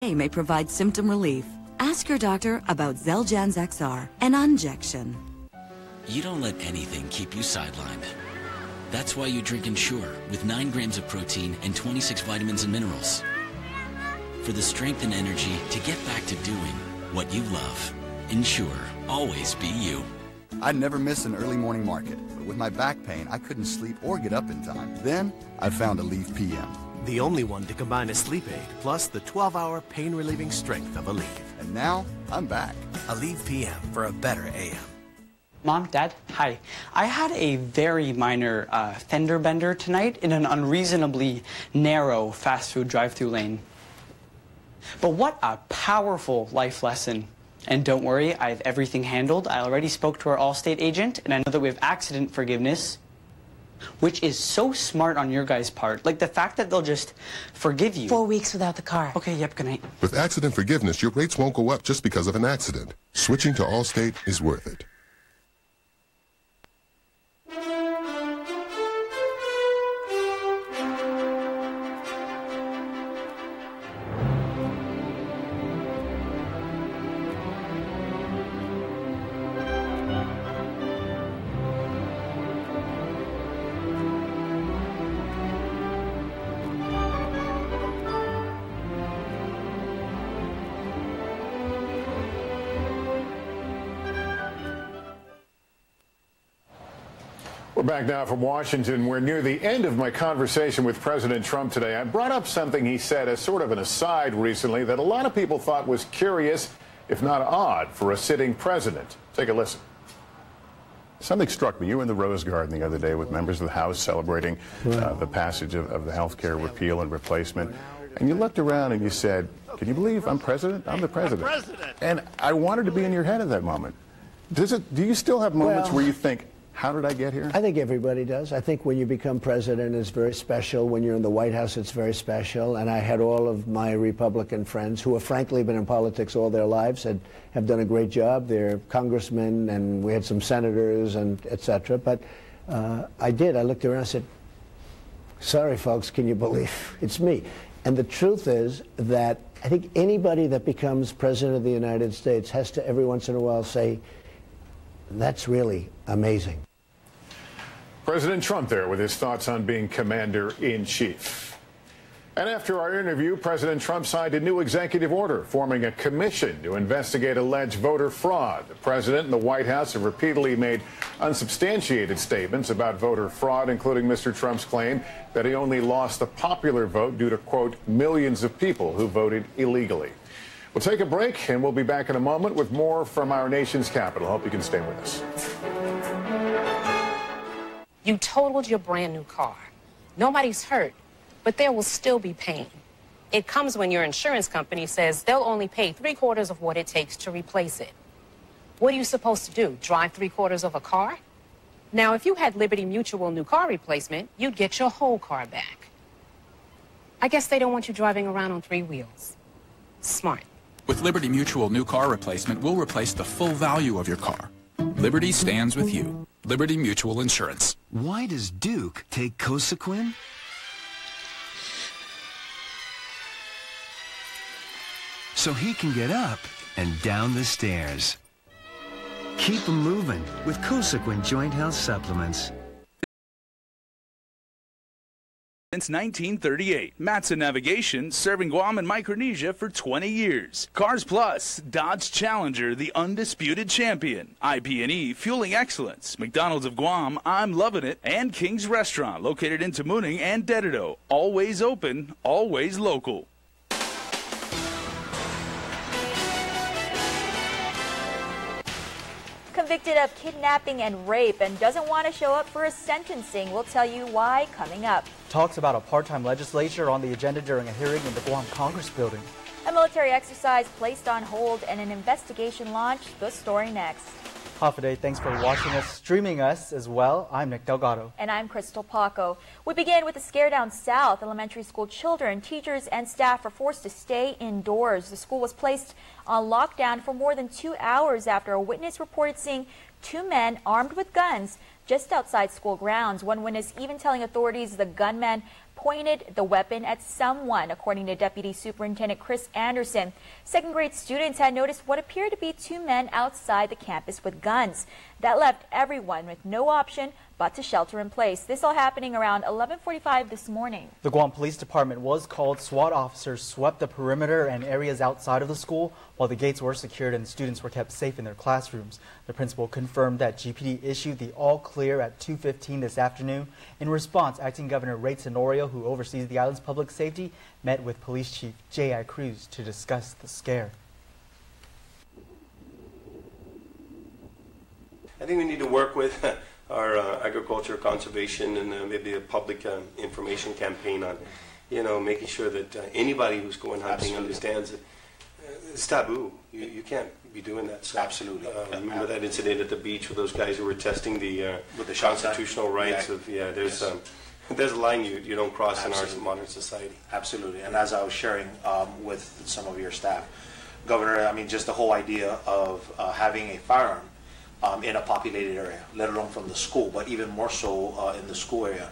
may provide symptom relief. Ask your doctor about Xeljanz XR, an injection. You don't let anything keep you sidelined. That's why you drink Ensure with 9 grams of protein and 26 vitamins and minerals. For the strength and energy to get back to doing what you love. Ensure, always be you. I'd never miss an early morning market, but with my back pain, I couldn't sleep or get up in time. Then, I found Aleve PM. The only one to combine a sleep aid plus the 12-hour pain-relieving strength of Aleve. And now, I'm back. Aleve PM for a better AM. Mom, Dad, hi. I had a very minor fender bender tonight in an unreasonably narrow fast food drive-thru lane. But what a powerful life lesson. And don't worry, I have everything handled. I already spoke to our Allstate agent, and I know that we have accident forgiveness, which is so smart on your guys' part. Like the fact that they'll just forgive you. 4 weeks without the car. Okay, yep, good night. With accident forgiveness, your rates won't go up just because of an accident. Switching to Allstate is worth it. We're back now from Washington. We're near the end of my conversation with President Trump today. I brought up something he said as sort of an aside recently that a lot of people thought was curious, if not odd, for a sitting president. Take a listen. Something struck me. You were in the Rose Garden the other day with members of the House celebrating the passage of the health care repeal and replacement. And you looked around and you said, can you believe I'm president? I'm the president. And I wanted to be in your head at that moment. Do you still have moments where you think, how did I get here? I think everybody does. I think when you become president, it's very special. When you're in the White House, it's very special. And I had all of my Republican friends who have frankly been in politics all their lives and have done a great job. They're congressmen, and we had some senators, and et cetera. But I looked around and said, sorry, folks, can you believe it's me? And the truth is that I think anybody that becomes president of the United States has to every once in a while say, that's really amazing. President Trump there with his thoughts on being commander-in-chief. And after our interview, President Trump signed a new executive order forming a commission to investigate alleged voter fraud. The president and the White House have repeatedly made unsubstantiated statements about voter fraud, including Mr. Trump's claim that he only lost the popular vote due to, quote, millions of people who voted illegally. We'll take a break, and we'll be back in a moment with more from our nation's capital. Hope you can stay with us. You totaled your brand new car. Nobody's hurt, but there will still be pain. It comes when your insurance company says they'll only pay 3/4 of what it takes to replace it. What are you supposed to do, drive 3/4 of a car? Now, if you had Liberty Mutual new car replacement, you'd get your whole car back. I guess they don't want you driving around on 3 wheels. Smart. With Liberty Mutual new car replacement, we'll replace the full value of your car. Liberty stands with you. Liberty Mutual Insurance. Why does Duke take Cosequin? So he can get up and down the stairs. Keep him moving with Cosequin Joint Health Supplements. Since 1938, Matson Navigation serving Guam and Micronesia for 20 years. Cars Plus, Dodge Challenger, the undisputed champion. IP&E, fueling excellence. McDonald's of Guam, I'm loving it. And King's Restaurant, located in Tamuning and Dededo. Always open, always local. Convicted of kidnapping and rape and doesn't want to show up for a sentencing. We'll tell you why coming up. Talks about a part-time legislature on the agenda during a hearing in the Guam Congress building. A military exercise placed on hold and an investigation launched. The story next. Hafa, thanks for watching us, streaming us as well. I'm Nick Delgado. And I'm Crystal Paco. We begin with a scare down south. Elementary school children, teachers, and staff are forced to stay indoors. The school was placed on lockdown for more than 2 hours after a witness reported seeing 2 men armed with guns just outside school grounds. One witness even telling authorities the gunmen pointed the weapon at someone, according to Deputy Superintendent Chris Anderson. Second-grade students had noticed what appeared to be two men outside the campus with guns. That left everyone with no option but to shelter in place. This all happening around 11:45 this morning. The Guam Police Department was called. SWAT officers swept the perimeter and areas outside of the school while the gates were secured and students were kept safe in their classrooms. The principal confirmed that GPD issued the all clear at 2:15 this afternoon. In response, Acting Governor Ray Tenorio, who oversees the island's public safety, met with Police Chief J.I. Cruz to discuss the scare. I think we need to work with our agriculture, conservation, and maybe a public information campaign on, making sure that anybody who's going hunting understands that it's taboo. You can't be doing that. So, absolutely. Remember that incident at the beach with those guys who were testing the constitutional rights of there's a line you don't cross in our modern society. Absolutely. And as I was sharing with some of your staff, Governor, I mean, just the whole idea of having a firearm in a populated area, let alone from the school, but even more so in the school area.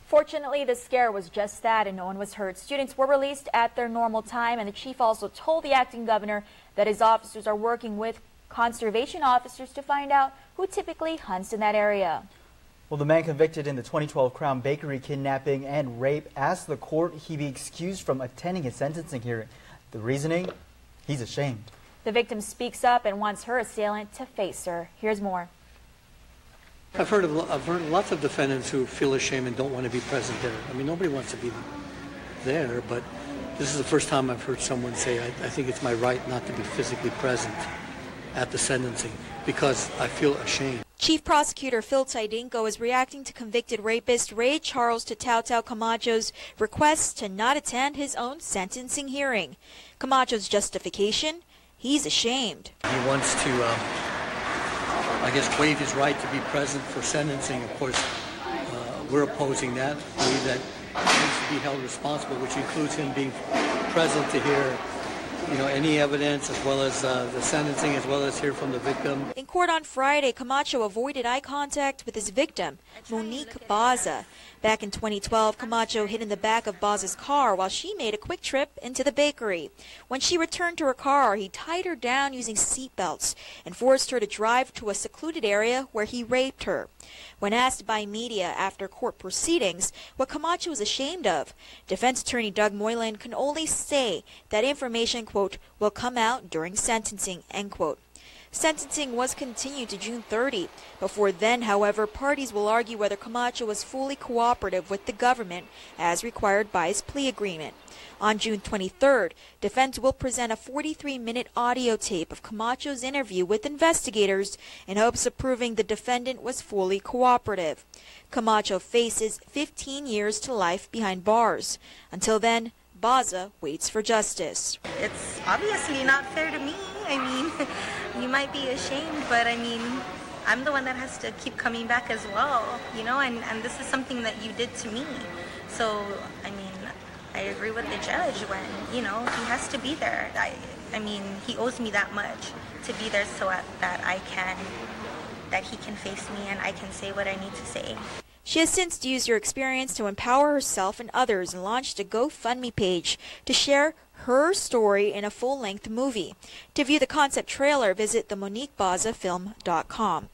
Fortunately, the scare was just that and no one was hurt. Students were released at their normal time, and the chief also told the acting governor that his officers are working with conservation officers to find out who typically hunts in that area. Well, the man convicted in the 2012 Crown Bakery kidnapping and rape asked the court he be excused from attending a sentencing hearing. The reasoning? He's ashamed. The victim speaks up and wants her assailant to face her. Here's more. I've heard lots of defendants who feel ashamed and don't want to be present there. I mean, nobody wants to be there, but this is the first time I've heard someone say, I think it's my right not to be physically present at the sentencing because I feel ashamed. Chief Prosecutor Phil Tidinko is reacting to convicted rapist Ray Charles Tautau Camacho's request to not attend his own sentencing hearing. Camacho's justification? He's ashamed. He wants to, I guess, waive his right to be present for sentencing. Of course, we're opposing that. We believe that he needs to be held responsible, which includes him being present to hear, any evidence as well as the sentencing, as well as hear from the victim. In court on Friday, Camacho avoided eye contact with his victim, Monique Baza. Back in 2012, Camacho hid in the back of Baza's car while she made a quick trip into the bakery. When she returned to her car, he tied her down using seat belts and forced her to drive to a secluded area where he raped her. When asked by media after court proceedings what Camacho was ashamed of, defense attorney Doug Moylan can only say that information, quote, will come out during sentencing, end quote. Sentencing was continued to June 30. Before then, however, parties will argue whether Camacho was fully cooperative with the government as required by his plea agreement. On June 23rd, defense will present a 43-minute audio tape of Camacho's interview with investigators in hopes of proving the defendant was fully cooperative. Camacho faces 15 years to life behind bars. Until then, Baza waits for justice. It's obviously not fair to me. I mean, you might be ashamed, but I mean, I'm the one that has to keep coming back as well, and this is something that you did to me. So, I mean, I agree with the judge when, he has to be there. I mean, he owes me that much to be there so that he can face me and I can say what I need to say. She has since used her experience to empower herself and others and launched a GoFundMe page to share her story in a full-length movie. To view the concept trailer, visit themoniquebazafilm.com.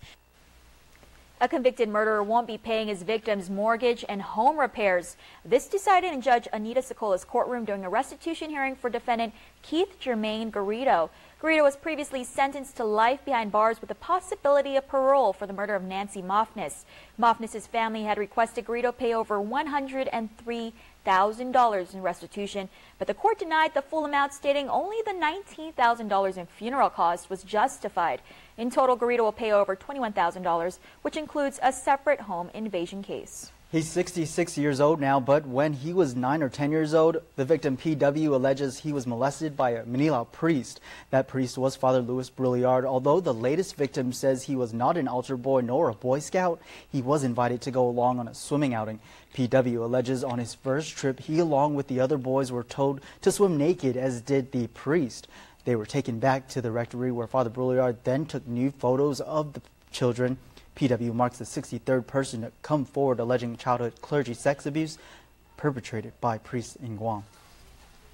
A convicted murderer won't be paying his victim's mortgage and home repairs. This decided in Judge Anita Sicola's courtroom during a restitution hearing for defendant Keith Jermaine Garrido. Garrido was previously sentenced to life behind bars with the possibility of parole for the murder of Nancy Mofnis. Mofnis's family had requested Garrido pay over $103,000 in restitution, but the court denied the full amount, stating only the $19,000 in funeral costs was justified. In total, Garrido will pay over $21,000, which includes a separate home invasion case. He's 66 years old now, but when he was 9 or 10 years old, the victim P.W. alleges he was molested by a Manila priest. That priest was Father Louis Brouillard. Although the latest victim says he was not an altar boy nor a Boy Scout, he was invited to go along on a swimming outing. P.W. alleges on his first trip, he along with the other boys were told to swim naked, as did the priest. They were taken back to the rectory where Father Brouillard then took nude photos of the children. PW marks the 63rd person to come forward alleging childhood clergy sex abuse perpetrated by priests in Guam.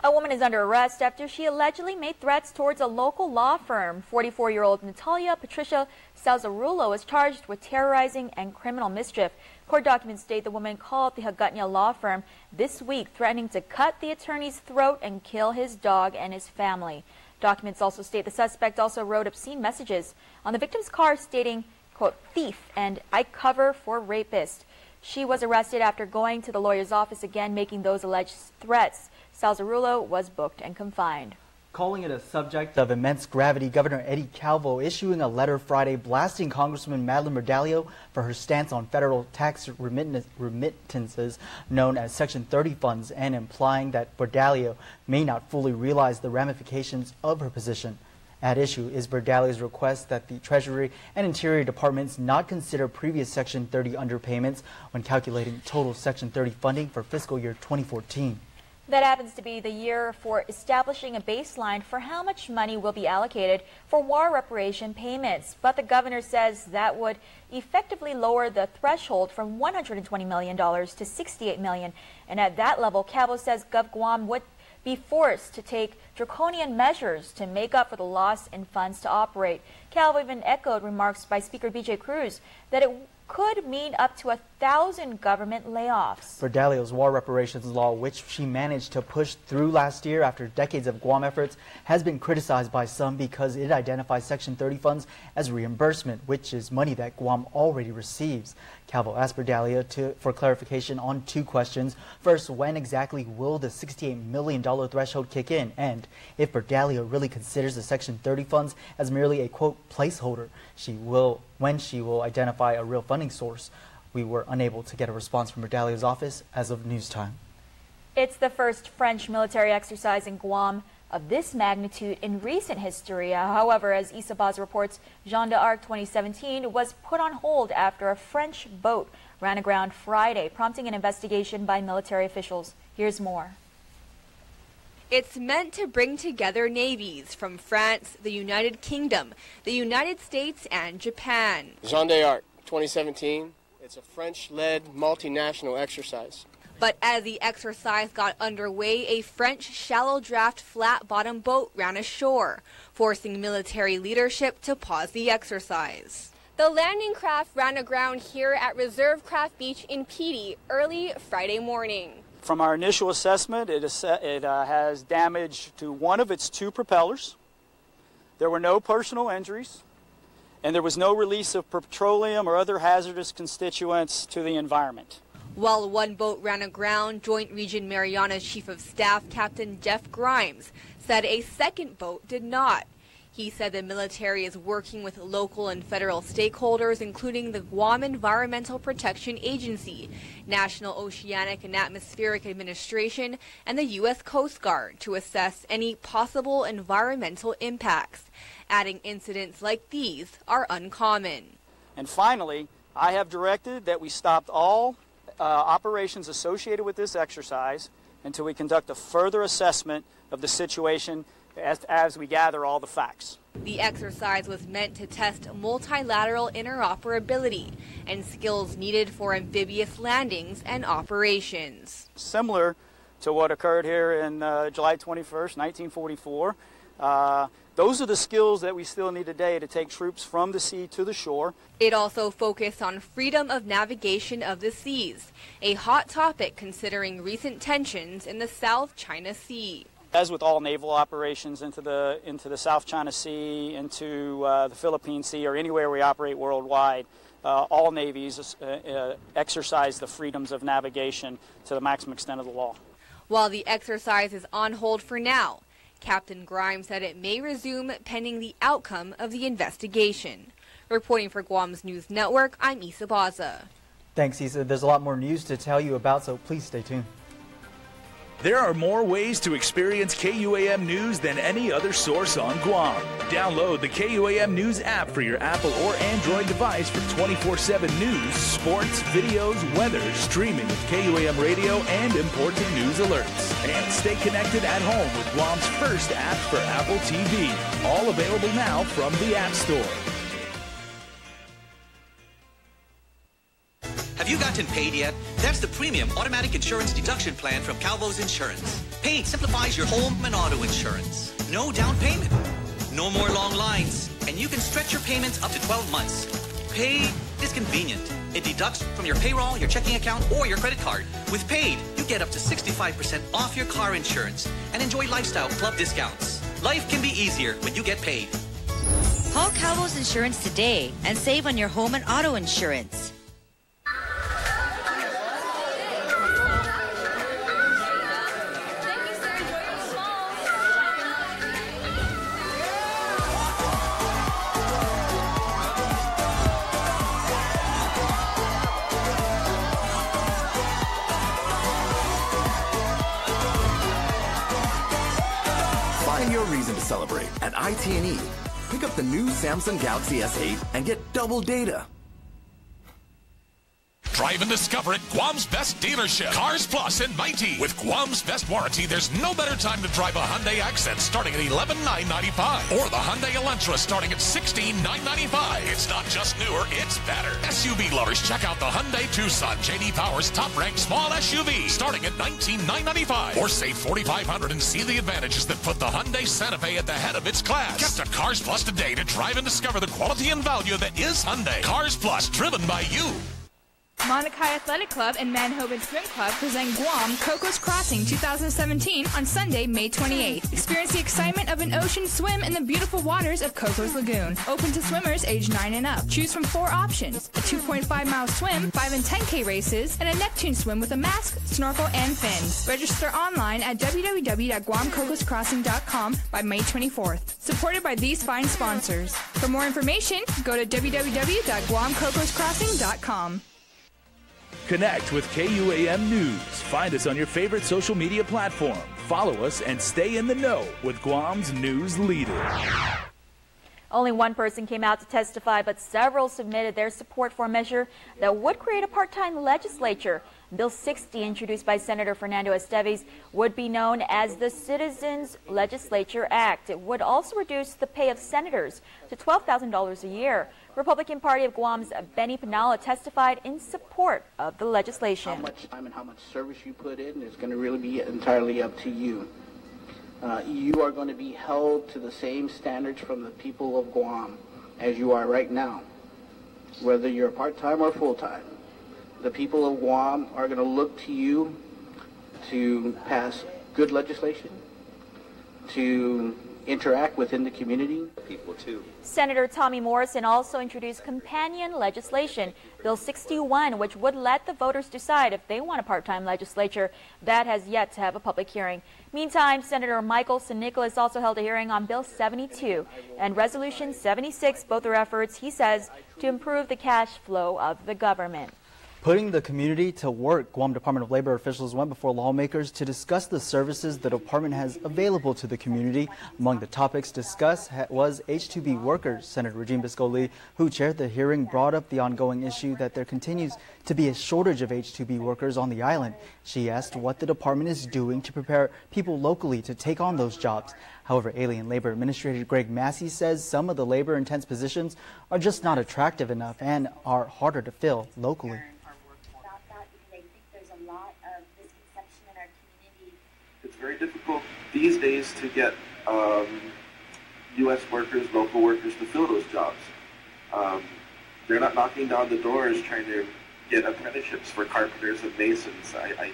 A woman is under arrest after she allegedly made threats towards a local law firm. 44-year-old Natalia Patricia Salzarulo is charged with terrorizing and criminal mischief. Court documents state the woman called the Hagutnya law firm this week, threatening to cut the attorney's throat and kill his dog and his family. Documents also state the suspect also wrote obscene messages on the victim's car stating, quote, thief and I cover for rapist. She was arrested after going to the lawyer's office again, making those alleged threats. Salzarulo was booked and confined. Calling it a subject of immense gravity, Governor Eddie Calvo issuing a letter Friday blasting Congresswoman Madeline Bordallo for her stance on federal tax remittances known as Section 30 funds and implying that Bordallo may not fully realize the ramifications of her position. At issue is Bordallo's request that the Treasury and Interior Departments not consider previous Section 30 underpayments when calculating total Section 30 funding for fiscal year 2014. That happens to be the year for establishing a baseline for how much money will be allocated for war reparation payments. But the governor says that would effectively lower the threshold from $120 million to $68 million. And at that level, Calvo says GovGuam would be forced to take draconian measures to make up for the loss in funds to operate. Calvo even echoed remarks by Speaker B.J. Cruz that it could mean up to 1,000 government layoffs. Bordallo's war reparations law, which she managed to push through last year after decades of Guam efforts, has been criticized by some because it identifies Section 30 funds as reimbursement, which is money that Guam already receives. Calvo asked Bordallo for clarification on two questions. First, when exactly will the $68 million threshold kick in? And if Bordallo really considers the Section 30 funds as merely a, quote, placeholder, when she will identify a real funding source. We were unable to get a response from Bordallo's office as of news time. It's the first French military exercise in Guam of this magnitude in recent history. However, as Issa Baz reports, Jeanne d'Arc 2017 was put on hold after a French boat ran aground Friday, prompting an investigation by military officials. Here's more. It's meant to bring together navies from France, the United Kingdom, the United States, and Japan. Jeanne d'Arc 2017. It's a French-led multinational exercise. But as the exercise got underway, a French shallow draft flat-bottom boat ran ashore, forcing military leadership to pause the exercise. The landing craft ran aground here at Reserve Craft Beach in Petey early Friday morning. From our initial assessment, it has damage to one of its two propellers. There were no personal injuries, and there was no release of petroleum or other hazardous constituents to the environment. While one boat ran aground, Joint Region Mariana's Chief of Staff, Captain Jeff Grimes, said a second boat did not. He said the military is working with local and federal stakeholders, including the Guam Environmental Protection Agency, National Oceanic and Atmospheric Administration, and the U.S. Coast Guard to assess any possible environmental impacts, adding incidents like these are uncommon. And finally, I have directed that we stop all operations associated with this exercise until we conduct a further assessment of the situation as we gather all the facts. The exercise was meant to test multilateral interoperability and skills needed for amphibious landings and operations. Similar to what occurred here in July 21st, 1944, those are the skills that we still need today to take troops from the sea to the shore. It also focused on freedom of navigation of the seas, a hot topic considering recent tensions in the South China Sea. As with all naval operations into the South China Sea, into the Philippine Sea, or anywhere we operate worldwide, all navies exercise the freedoms of navigation to the maximum extent of the law. While the exercise is on hold for now, Captain Grimes said it may resume pending the outcome of the investigation. Reporting for Guam's News Network, I'm Issa Baza. Thanks, Issa. There's a lot more news to tell you about, so please stay tuned. There are more ways to experience KUAM News than any other source on Guam. Download the KUAM News app for your Apple or Android device for 24/7 news, sports, videos, weather, streaming with KUAM radio, and important news alerts. And stay connected at home with Guam's first app for Apple TV. All available now from the App Store. Have you gotten paid yet? That's the premium automatic insurance deduction plan from Calvo's Insurance. Paid simplifies your home and auto insurance. No down payment. No more long lines. And you can stretch your payments up to 12 months. Paid is convenient. It deducts from your payroll, your checking account, or your credit card. With Paid, you get up to 65% off your car insurance and enjoy lifestyle club discounts. Life can be easier when you get paid. Call Calvo's Insurance today and save on your home and auto insurance. Find your reason to celebrate at IT&E. Pick up the new Samsung Galaxy S8 and get double data. Drive and discover at Guam's best dealership, Cars Plus in 90. With Guam's best warranty, there's no better time to drive a Hyundai Accent starting at $11,995, or the Hyundai Elantra starting at $16,995. It's not just newer, it's better. SUV lovers, check out the Hyundai Tucson, J.D. Power's top-ranked small SUV, starting at $19,995, or save $4,500 and see the advantages that put the Hyundai Santa Fe at the head of its class. Get to Cars Plus today to drive and discover the quality and value that is Hyundai. Cars Plus, driven by you. Mauna Kea Athletic Club and Manhoven Swim Club present Guam Cocos Crossing 2017 on Sunday, May 28th. Experience the excitement of an ocean swim in the beautiful waters of Cocos Lagoon. Open to swimmers age 9 and up. Choose from 4 options: a 2.5-mile swim, 5 and 10K races, and a Neptune swim with a mask, snorkel, and fins. Register online at www.guamcocoscrossing.com by May 24th. Supported by these fine sponsors. For more information, go to www.guamcocoscrossing.com. Connect with KUAM News. Find us on your favorite social media platform. Follow us and stay in the know with Guam's news leader. Only one person came out to testify, but several submitted their support for a measure that would create a part-time legislature. Bill 60, introduced by Senator Fernando Esteves, would be known as the Citizens Legislature Act. It would also reduce the pay of senators to $12,000 a year. Republican Party of Guam's Benny Pinala testified in support of the legislation. How much time and how much service you put in is going to really be entirely up to you. You are going to be held to the same standards from the people of Guam as you are right now, whether you're part-time or full-time. The people of Guam are going to look to you to pass good legislation, to interact within the community. People too. Senator Tommy Morrison also introduced companion legislation, Bill 61, which would let the voters decide if they want a part-time legislature. That has yet to have a public hearing. Meantime, Senator Michael San Nicolas also held a hearing on Bill 72 and Resolution 76, both are efforts, he says, to improve the cash flow of the government. Putting the community to work, Guam Department of Labor officials went before lawmakers to discuss the services the department has available to the community. Among the topics discussed was H-2B workers. Senator Regine Biscoli, who chaired the hearing, brought up the ongoing issue that there continues to be a shortage of H-2B workers on the island. She asked what the department is doing to prepare people locally to take on those jobs. However, Alien Labor Administrator Greg Massey says some of the labor-intense positions are just not attractive enough and are harder to fill locally. It's very difficult these days to get U.S. workers, local workers to fill those jobs. They're not knocking down the doors trying to get apprenticeships for carpenters and masons. I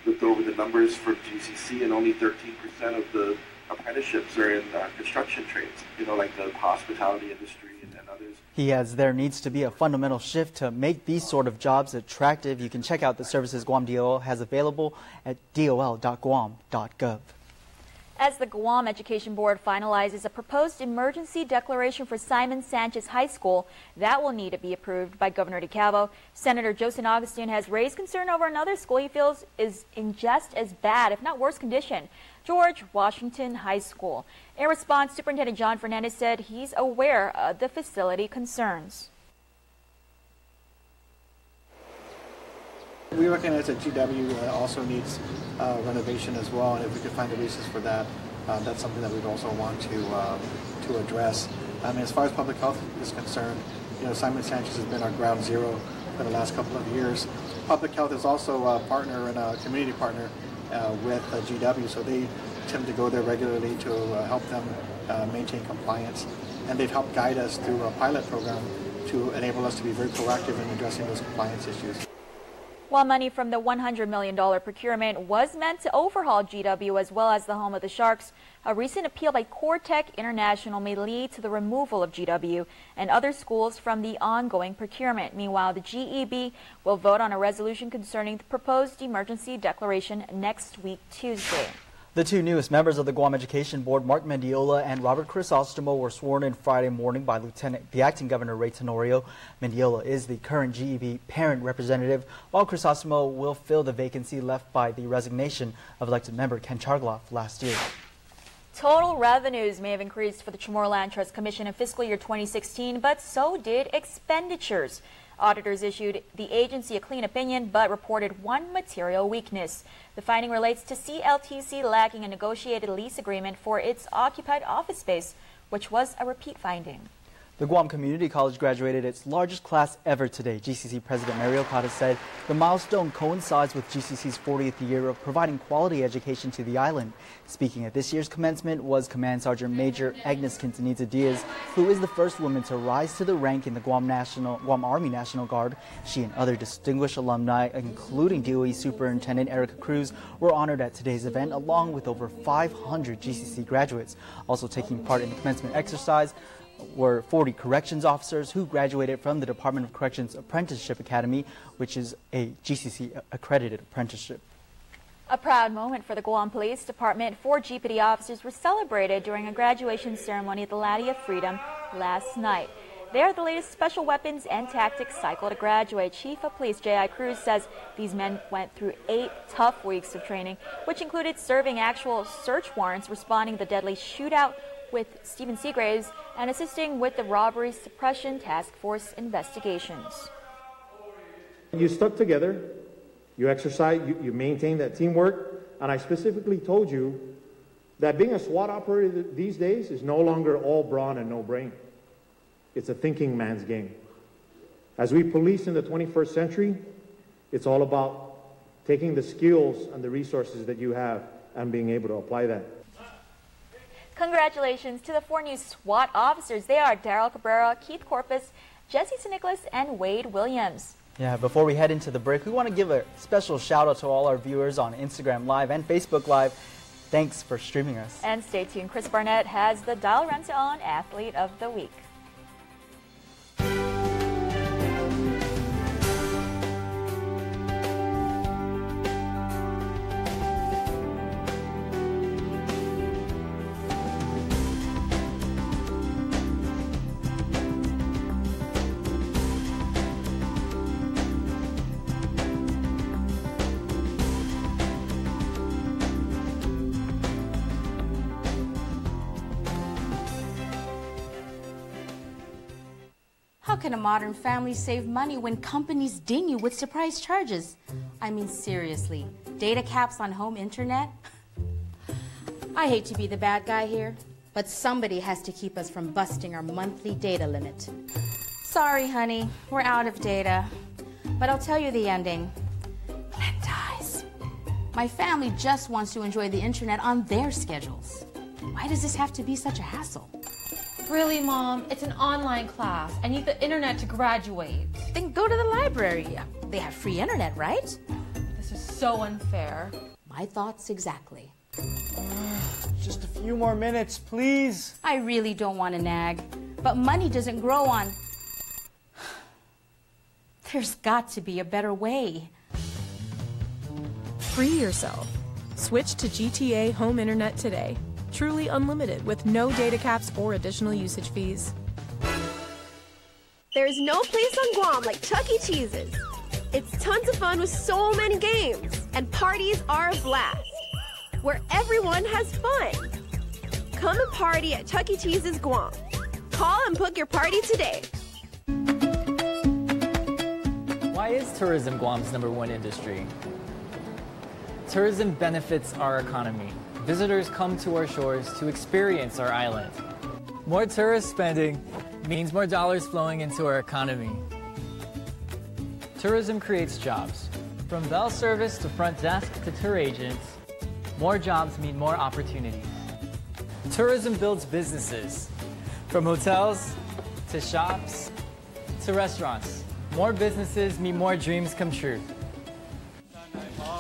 looked over the numbers for GCC, and only 13% of the apprenticeships are in construction trades, you know, like the hospitality industry and others. He adds there needs to be a fundamental shift to make these sort of jobs attractive. You can check out the services Guam DOL has available at dol.guam.gov. As the Guam Education Board finalizes a proposed emergency declaration for Simon Sanchez High School, that will need to be approved by Governor DeCalvo. Senator Josen Augustine has raised concern over another school he feels is in just as bad, if not worse condition, George Washington High School. In response, Superintendent John Fernandez said he's aware of the facility concerns. We recognize that GW also needs renovation as well, and if we could find the reasons for that, that's something that we'd also want to address. I mean, as far as public health is concerned, you know, Simon Sanchez has been our ground zero for the last couple of years. Public health is also a partner and a community partner with GW, so they tend to go there regularly to help them maintain compliance. And they've helped guide us through a pilot program to enable us to be very proactive in addressing those compliance issues. While money from the $100 million procurement was meant to overhaul GW as well as the home of the Sharks, a recent appeal by Cortec International may lead to the removal of GW and other schools from the ongoing procurement. Meanwhile, the GEB will vote on a resolution concerning the proposed emergency declaration next week, Tuesday. The two newest members of the Guam Education Board, Mark Mendiola and Robert Crisostomo, were sworn in Friday morning by the acting governor, Ray Tenorio. Mendiola is the current GEB parent representative, while Crisostomo will fill the vacancy left by the resignation of elected member Ken Chargloff last year. Total revenues may have increased for the Chamorro Land Trust Commission in fiscal year 2016, but so did expenditures. Auditors issued the agency a clean opinion but reported one material weakness. The finding relates to CLTC lacking a negotiated lease agreement for its occupied office space, which was a repeat finding. The Guam Community College graduated its largest class ever today. GCC President Mary Okada said the milestone coincides with GCC's 40th year of providing quality education to the island. Speaking at this year's commencement was Command Sergeant Major Agnes Quintanilla Diaz, who is the first woman to rise to the rank in the Guam Army National Guard. She and other distinguished alumni, including DOE Superintendent Erica Cruz, were honored at today's event, along with over 500 GCC graduates. Also taking part in the commencement exercise were 40 corrections officers who graduated from the Department of Corrections Apprenticeship Academy, which is a GCC accredited apprenticeship. A proud moment for the Guam Police Department. 4 GPD officers were celebrated during a graduation ceremony at the Laddie of Freedom last night. They are the latest special weapons and tactics cycle to graduate. Chief of Police J.I. Cruz says these men went through 8 tough weeks of training, which included serving actual search warrants, responding to the deadly shootout with Stephen Seagraves, and assisting with the Robbery Suppression Task Force investigations. You stuck together, you exercised, you maintained that teamwork, and I specifically told you that being a SWAT operator these days is no longer all brawn and no brain. It's a thinking man's game. As we police in the 21st century, it's all about taking the skills and the resources that you have and being able to apply that. Congratulations to the 4 new SWAT officers. They are Daryl Cabrera, Keith Corpus, Jesse St. Nicholas, and Wade Williams. Yeah, before we head into the break, we want to give a special shout out to all our viewers on Instagram Live and Facebook Live. Thanks for streaming us. And stay tuned. Chris Barnett has the Dial Renta On Athlete of the Week. How can a modern family save money when companies ding you with surprise charges? I mean, seriously, data caps on home internet? I hate to be the bad guy here, but somebody has to keep us from busting our monthly data limit. Sorry, honey, we're out of data. But I'll tell you the ending. Glenn dies. My family just wants to enjoy the internet on their schedules. Why does this have to be such a hassle? Really, Mom? It's an online class. I need the internet to graduate. Then go to the library. They have free internet, right? This is so unfair. My thoughts exactly. Just a few more minutes, please. I really don't want to nag, but money doesn't grow on... There's got to be a better way. Free yourself. Switch to GTA Home Internet today. Truly unlimited with no data caps or additional usage fees. There's no place on Guam like Chuck E. Cheese's. It's tons of fun with so many games, and parties are a blast, where everyone has fun. Come and party at Chuck E. Cheese's Guam. Call and book your party today. Why is tourism Guam's #1 industry? Tourism benefits our economy. Visitors come to our shores to experience our island. More tourist spending means more dollars flowing into our economy. Tourism creates jobs. From bell service to front desk to tour agents, more jobs mean more opportunities. Tourism builds businesses. From hotels to shops to restaurants, more businesses mean more dreams come true.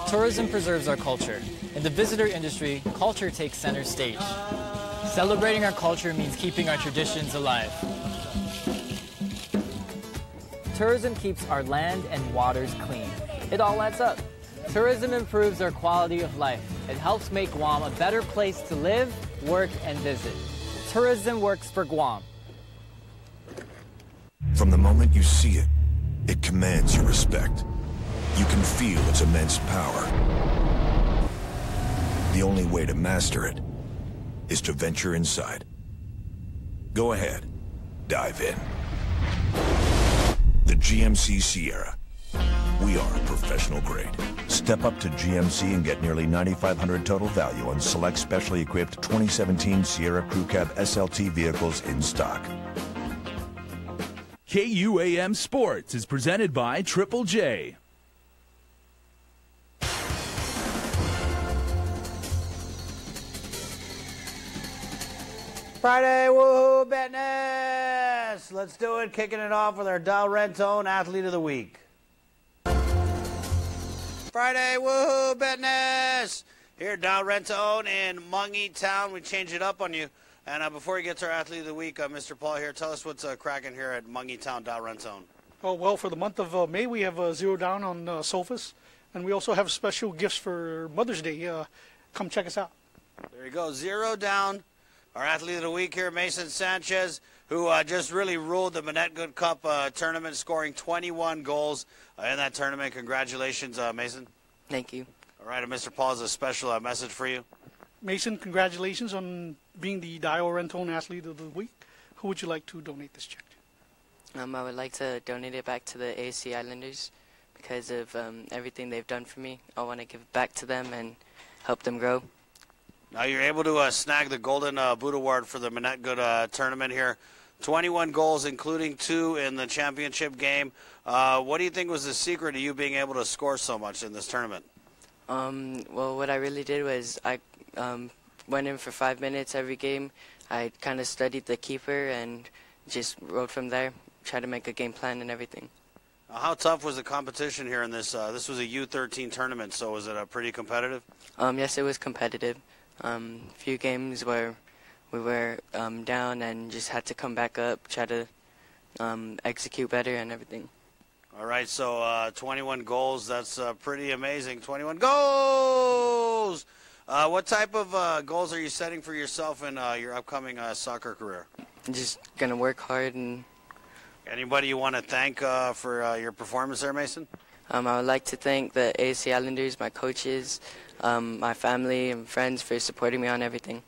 Tourism preserves our culture. In the visitor industry, culture takes center stage. Celebrating our culture means keeping our traditions alive. Tourism keeps our land and waters clean. It all adds up. Tourism improves our quality of life. It helps make Guam a better place to live, work, and visit. Tourism works for Guam. From the moment you see it, it commands your respect. You can feel its immense power. The only way to master it is to venture inside. Go ahead, dive in. The GMC Sierra. We are professional grade. Step up to GMC and get nearly $9,500 total value on select specially equipped 2017 Sierra Crew Cab SLT vehicles in stock. KUAM Sports is presented by Triple J. Friday, woohoo, Betness! Let's do it, kicking it off with our Del Rentone Athlete of the Week. Friday, woohoo, Betness! Here at Del Rentone in Mungie Town, we change it up on you. And before we get to our Athlete of the Week, Mr. Paul here, tell us what's cracking here at Mungie Town Del Rentone. Oh, well, for the month of May, we have zero down on sofas. And we also have special gifts for Mother's Day. Come check us out. There you go, zero down. Our Athlete of the Week here, Mason Sanchez, who just really ruled the Manette Good Cup tournament, scoring 21 goals in that tournament. Congratulations, Mason. Thank you. All right, and Mr. Paul has a special message for you. Mason, congratulations on being the Del Rentone Athlete of the Week. Who would you like to donate this check to? I would like to donate it back to the AAC Islanders because of everything they've done for me. I want to give it back to them and help them grow. Now you're able to snag the Golden Boot Award for the Manette Good tournament here. 21 goals, including 2 in the championship game. What do you think was the secret of you being able to score so much in this tournament? Well, what I really did was I went in for 5 minutes every game. I kind of studied the keeper and just rode from there, tried to make a game plan and everything. How tough was the competition here in this? This was a U13 tournament, so was it pretty competitive? Yes, it was competitive. Few games where we were down and just had to come back up, try to execute better and everything. All right, so 21 goals, that's pretty amazing. 21 goals! What type of goals are you setting for yourself in your upcoming soccer career? Just going to work hard. And anybody you want to thank for your performance there, Mason? I would like to thank the AAC Islanders, my coaches, my family and friends for supporting me on everything.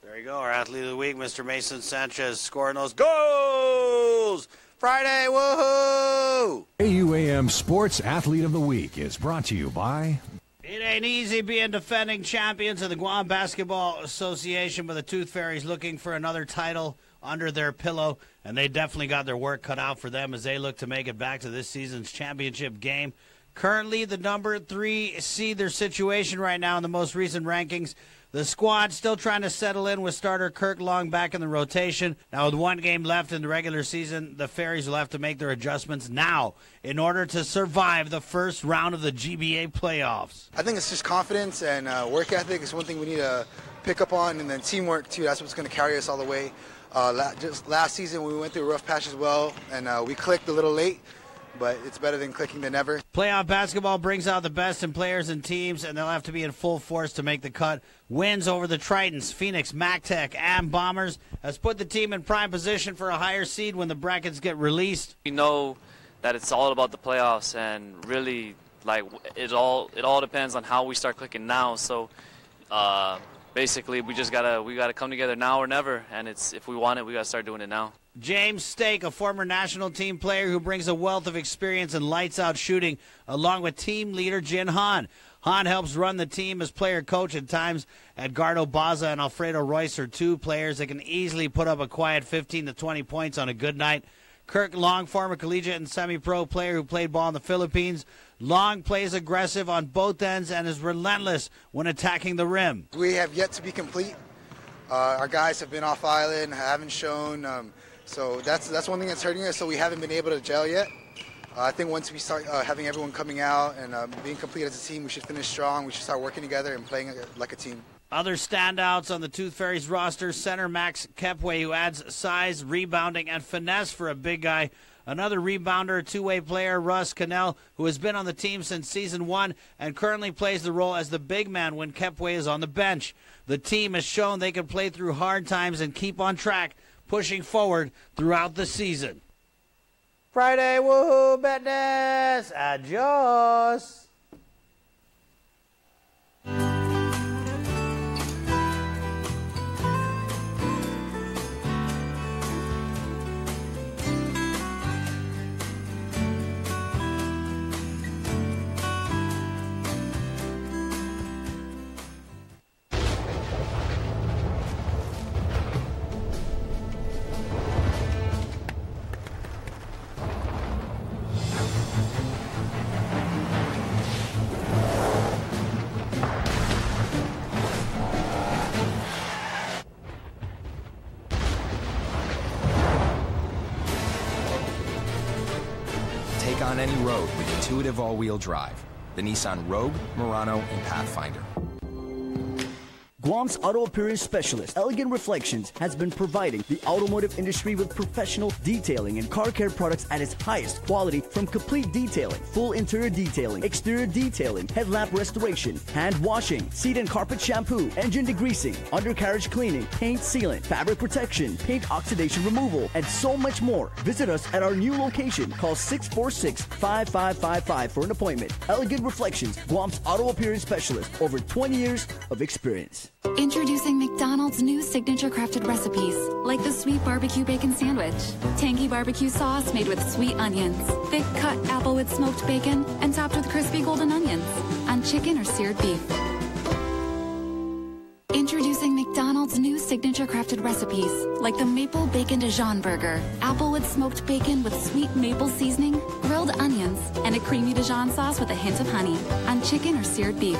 There you go, our Athlete of the Week, Mr. Mason Sanchez, scoring those goals! Friday, woohoo! KUAM Sports Athlete of the Week is brought to you by... It ain't easy being defending champions of the Guam Basketball Association, but the Tooth Fairies looking for another title under their pillow, and they definitely got their work cut out for them as they look to make it back to this season's championship game. Currently, the number 3 seed, their situation right now in the most recent rankings. The squad still trying to settle in with starter Kirk Long back in the rotation. Now, with 1 game left in the regular season, the Fairies will have to make their adjustments now in order to survive the first round of the GBA playoffs. I think it's just confidence and work ethic is one thing we need to pick up on, and then teamwork, too. That's what's going to carry us all the way. Just last season, we went through a rough patch as well, and we clicked a little late. But it's better than clicking than never. Playoff basketball brings out the best in players and teams, and they'll have to be in full force to make the cut. Wins over the Tritons, Phoenix, MacTech, and Bombers has put the team in prime position for a higher seed when the brackets get released. We know that it's all about the playoffs, and really, like, it all depends on how we start clicking now. So basically, we gotta come together now or never, and if we want it, we gotta start doing it now. James Stake, a former national team player who brings a wealth of experience in lights-out shooting, along with team leader Jin Han. Han helps run the team as player coach at times. Edgardo Baza and Alfredo Royce are 2 players that can easily put up a quiet 15 to 20 points on a good night. Kirk Long, former collegiate and semi-pro player who played ball in the Philippines. Long plays aggressive on both ends and is relentless when attacking the rim. We have yet to be complete. Our guys have been off island, haven't shown, so that's one thing that's hurting us, so we haven't been able to gel yet. I think once we start having everyone coming out and being complete as a team, we should finish strong. We should start working together and playing like a team. Other standouts on the Tooth Fairies roster, center Max Kepway, who adds size, rebounding, and finesse for a big guy. Another rebounder, two-way player, Russ Cannell, who has been on the team since season 1 and currently plays the role as the big man when Kepway is on the bench. The team has shown they can play through hard times and keep on track, pushing forward throughout the season. Friday, woohoo, badness, adios. Take on any road with intuitive all-wheel drive. The Nissan Rogue, Murano, and Pathfinder. Guam's auto appearance specialist, Elegant Reflections, has been providing the automotive industry with professional detailing and car care products at its highest quality, from complete detailing, full interior detailing, exterior detailing, headlamp restoration, hand washing, seat and carpet shampoo, engine degreasing, undercarriage cleaning, paint sealant, fabric protection, paint oxidation removal, and so much more. Visit us at our new location. Call 646-5555 for an appointment. Elegant Reflections, Guam's auto appearance specialist, over 20 years of experience. Introducing McDonald's new signature crafted recipes, like the sweet barbecue bacon sandwich, tangy barbecue sauce made with sweet onions, thick cut apple with smoked bacon, and topped with crispy golden onions, on chicken or seared beef. Introducing McDonald's new signature crafted recipes, like the maple bacon Dijon burger, apple with smoked bacon with sweet maple seasoning, grilled onions, and a creamy Dijon sauce with a hint of honey, on chicken or seared beef.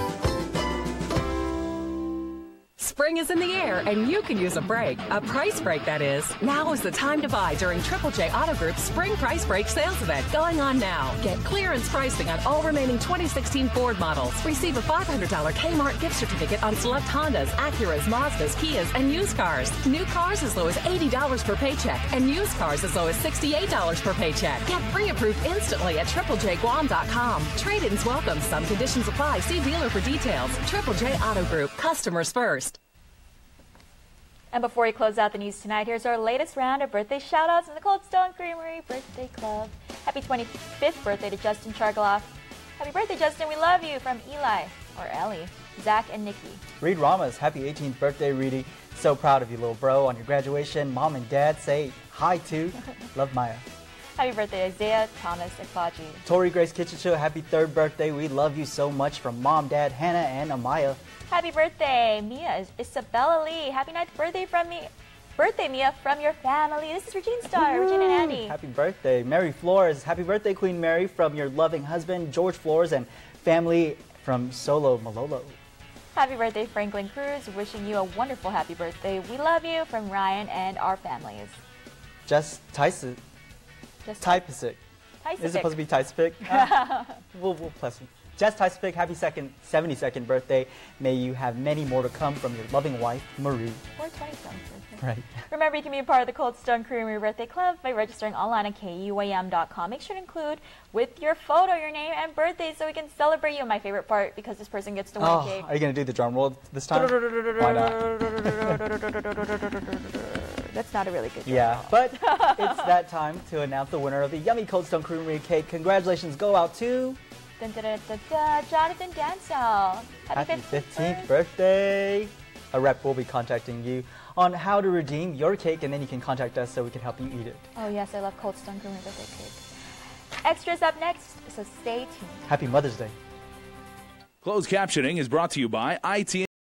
Spring is in the air, and you can use a break. A price break, that is. Now is the time to buy during Triple J Auto Group's Spring Price Break sales event going on now. Get clearance pricing on all remaining 2016 Ford models. Receive a $500 Kmart gift certificate on select Hondas, Acuras, Mazdas, Kias, and used cars. New cars as low as $80 per paycheck, and used cars as low as $68 per paycheck. Get pre-approved instantly at triplejguam.com. Trade-ins welcome. Some conditions apply. See dealer for details. Triple J Auto Group. Customers first. And before we close out the news tonight, here's our latest round of birthday shout-outs in the Cold Stone Creamery Birthday Club. Happy 25th birthday to Justin Chargaloff. Happy birthday, Justin. We love you, from Eli, or Ellie, Zach, and Nikki. Reed Ramos, happy 18th birthday, Reedy. So proud of you, little bro, on your graduation. Mom and Dad say hi to. Love, Maya. Happy birthday, Isaiah Thomas Ekfaji. Tori Grace Kitchenshow, happy 3rd birthday. We love you so much, from Mom, Dad, Hannah, and Amaya. Happy birthday, Mia Isabella Lee. Happy 9th birthday from me. Birthday, Mia, from your family. This is Regine Star, Regine and Andy. Happy birthday, Mary Flores. Happy birthday, Queen Mary, from your loving husband, George Flores, and family from Solo Malolo. Happy birthday, Franklin Cruz. Wishing you a wonderful happy birthday. We love you, from Ryan and our families. Just Tyson. Just Typesic. Is it supposed to be Tyspic? We'll plus. Jess Tyspic, happy 72nd birthday. May you have many more to come from your loving wife, Marie. Or 27th birthday. Right. Remember, you can be a part of the Cold Stone Creamery Birthday Club by registering online at KUAM.com. Make sure to include with your photo your name and birthday so we can celebrate you. My favorite part, because this person gets to win a cake. Are you going to do the drum roll this time? Why not? That's not a really good job. Yeah, but it's that time to announce the winner of the yummy Cold Stone Creamery cake. Congratulations go out to... Jonathan Dansell. Happy 15th birthday. A rep will be contacting you on how to redeem your cake, and then you can contact us so we can help you eat it. Oh yes, I love Cold Stone Creamery birthday cake. Extras up next, so stay tuned. Happy Mother's Day. Closed captioning is brought to you by IT.